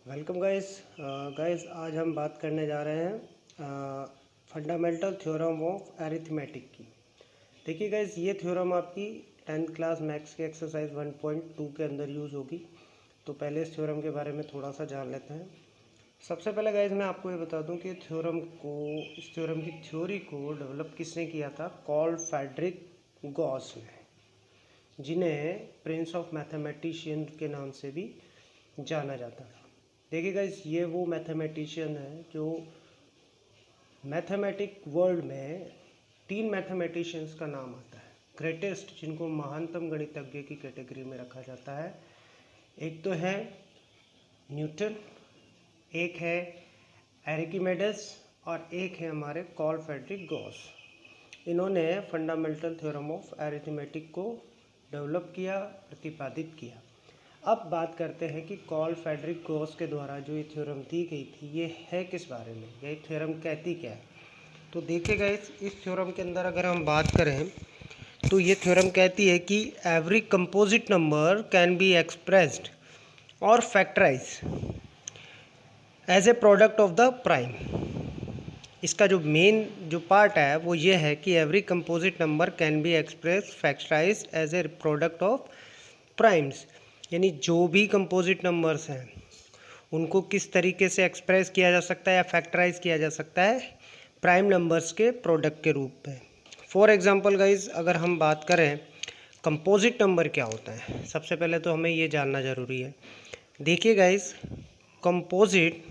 Welcome guys आज हम बात करने जा रहे हैं फंडामेंटल थ्योरम ऑफ अरिथमेटिक की। देखिए गाइस, ये थ्योरम आपकी 10th क्लास मैथ्स के एक्सरसाइज 1.2 के अंदर यूज़ होगी। तो पहले इस थ्योरम के बारे में थोड़ा सा जान लेते हैं। सबसे पहले गाइस मैं आपको ये बता दूं कि इस थ्योरम की थ्योरी को डेवलप किसने किया था। कार्ल फ्रेडरिक गॉस ने, जिन्हें प्रिंस ऑफ मैथमेटिशियन के नाम से भी जाना जाता था। देखिए गाइस, ये वो मैथमेटिशियन है जो मैथमेटिक वर्ल्ड में 3 मैथमेटिशियंस का नाम आता है ग्रेटेस्ट, जिनको महानतम गणितज्ञ की कैटेगरी में रखा जाता है। एक तो है न्यूटन, एक है एरिकिमेडेस और एक है हमारे कार्ल फ्रेडरिक गॉस। इन्होंने फंडामेंटल थ्योरम ऑफ अरिथमेटिक को डेवलप किया, प्रतिपादित किया। अब बात करते हैं कि कार्ल फ्रेडरिक गॉस के द्वारा जो ये थ्योरम दी गई थी, ये है किस बारे में, ये थ्योरम कहती क्या है। तो देखिएगा, इस थ्योरम के अंदर अगर हम बात करें तो ये थ्योरम कहती है कि every composite number can be expressed और factorize as a product of the prime. इसका जो मेन जो पार्ट है वो ये है कि every composite number can be express factorise as a product of primes, यानी जो भी कंपोजिट नंबर्स हैं उनको किस तरीके से एक्सप्रेस किया जा सकता है या फैक्टराइज किया जा सकता है प्राइम नंबर्स के प्रोडक्ट के रूप में। फॉर एग्जांपल गाइज, अगर हम बात करें कंपोजिट नंबर क्या होता है, सबसे पहले तो हमें ये जानना ज़रूरी है। देखिए गाइज, कंपोजिट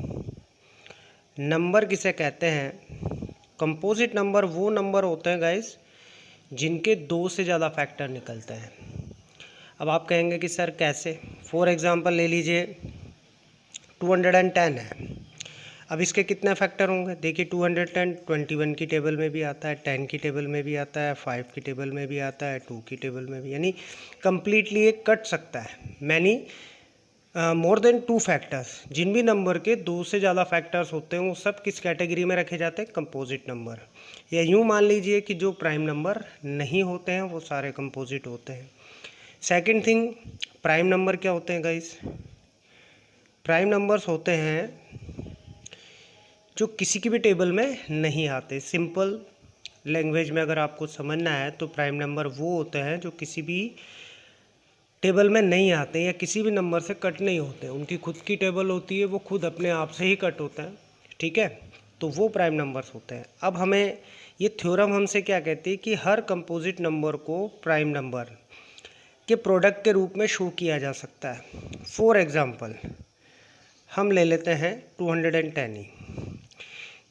नंबर किसे कहते हैं। कंपोजिट नंबर वो नंबर होते हैं गाइज जिनके 2 से ज़्यादा फैक्टर निकलते हैं। अब आप कहेंगे कि सर कैसे। फॉर एग्जांपल ले लीजिए 210 है। अब इसके कितने फैक्टर होंगे। देखिए 210 21 की टेबल में भी आता है, 10 की टेबल में भी आता है, 5 की टेबल में भी आता है, 2 की टेबल में भी, यानी कम्प्लीटली एक कट सकता है। Many more than 2 factors. जिन भी नंबर के 2 से ज़्यादा फैक्टर्स होते हैं वो सब किस कैटेगरी में रखे जाते हैं, कंपोजिट नंबर। या यूँ मान लीजिए कि जो प्राइम नंबर नहीं होते हैं वो सारे कंपोजिट होते हैं। सेकंड थिंग, प्राइम नंबर क्या होते हैं गाइस। प्राइम नंबर्स होते हैं जो किसी की भी टेबल में नहीं आते। सिंपल लैंग्वेज में अगर आपको समझना है तो प्राइम नंबर वो होते हैं जो किसी भी टेबल में नहीं आते या किसी भी नंबर से कट नहीं होते। उनकी खुद की टेबल होती है, वो खुद अपने आप से ही कट होता है, ठीक है। तो वो प्राइम नंबर्स होते हैं। अब हमें ये थ्योरम हमसे क्या कहती है कि हर कंपोजिट नंबर को प्राइम नंबर के प्रोडक्ट के रूप में शो किया जा सकता है। फॉर एग्जांपल हम ले लेते हैं 210 ही।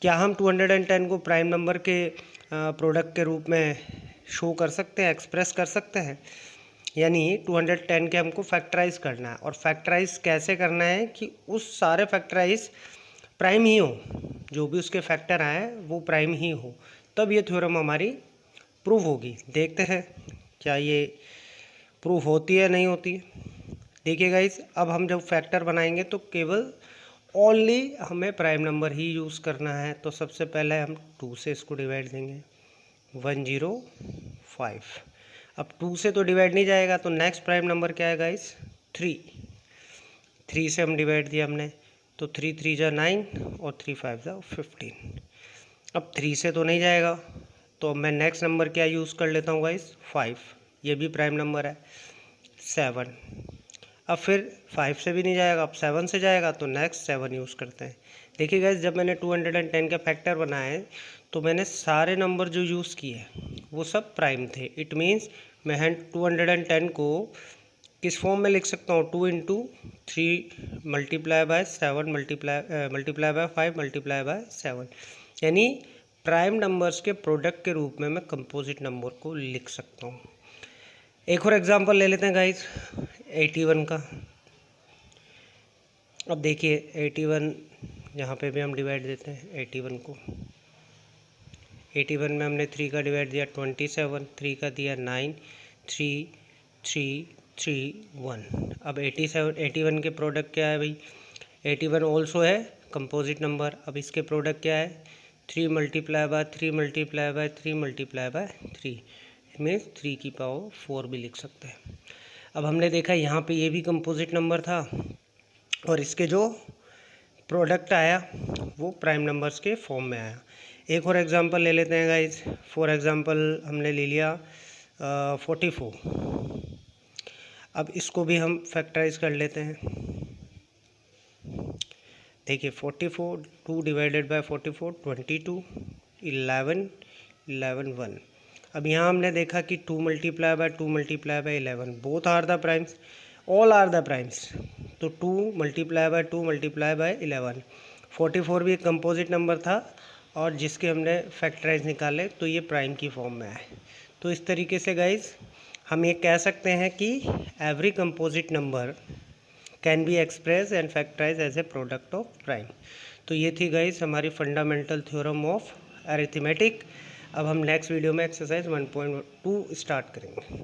क्या हम 210 को प्राइम नंबर के प्रोडक्ट के रूप में शो कर सकते हैं, एक्सप्रेस कर सकते हैं। यानी 210 के हमको फैक्टराइज करना है, और फैक्टराइज कैसे करना है कि उस सारे फैक्टराइज प्राइम ही हो, जो भी उसके फैक्टर आए वो प्राइम ही हो, तब ये थ्योरम हमारी प्रूव होगी। देखते हैं क्या ये प्रूफ होती है नहीं होती है। देखिए गाइस, अब हम जब फैक्टर बनाएंगे तो केवल ओनली हमें प्राइम नंबर ही यूज़ करना है। तो सबसे पहले हम 2 से इसको डिवाइड देंगे, 105। अब 2 से तो डिवाइड नहीं जाएगा, तो नेक्स्ट प्राइम नंबर क्या है गाइस, 3 से हम डिवाइड दिया हमने, तो 3 3 जा 9 और 3 5 जा 15। अब 3 से तो नहीं जाएगा, तो मैं नेक्स्ट नंबर क्या यूज़ कर लेता हूँ गाइस, 5। ये भी प्राइम नंबर है। 7। अब फिर 5 से भी नहीं जाएगा, अब 7 से जाएगा, तो नेक्स्ट 7 यूज़ करते हैं। देखिए गाइस, जब मैंने 210 के फैक्टर बनाए तो मैंने सारे नंबर जो यूज़ किए वो सब प्राइम थे। इट मीन्स मैं 210 को किस फॉर्म में लिख सकता हूँ, 2 × 3 multiply by 7 multiply by 5 multiply by 7, यानी प्राइम नंबर्स के प्रोडक्ट के रूप में मैं कंपोजिट नंबर को लिख सकता हूँ। एक और एग्जांपल ले लेते हैं गाइस 81 का। अब देखिए 81, यहाँ पे भी हम डिवाइड देते हैं 81 को। 81 में हमने 3 का डिवाइड दिया 27, 3 का दिया 9, 3 3 3 1। अब 81 के प्रोडक्ट क्या है भाई, 81 ऑल्सो है कंपोजिट नंबर। अब इसके प्रोडक्ट क्या है, 3 multiply by 3 multiply by 3 multiply by 3, means 3 की पावर 4 भी लिख सकते हैं। अब हमने देखा यहाँ पे ये भी कंपोजिट नंबर था और इसके जो प्रोडक्ट आया वो प्राइम नंबर्स के फॉर्म में आया। एक और एग्जांपल ले लेते हैं गाइज। फॉर एग्जांपल हमने ले लिया 44। अब इसको भी हम फैक्टराइज कर लेते हैं। देखिए 44, 2 डिवाइडेड बाय 44 22, 11 11 1। अब यहाँ हमने देखा कि 2 multiply by 2 multiply by 11 both are the primes, all are the primes. तो 2 मल्टीप्लाई बाय 2 मल्टीप्लाई बाय 11। 44 भी एक कंपोजिट नंबर था और जिसके हमने फैक्टराइज निकाले तो ये प्राइम की फॉर्म में आए। तो इस तरीके से गाइज हम ये कह सकते हैं कि every composite number can be express and factorise as a product of prime. तो ये थी गाइज हमारी फंडामेंटल थ्योरम ऑफ अरिथमेटिक। अब हम नेक्स्ट वीडियो में एक्सरसाइज 1.2 स्टार्ट करेंगे।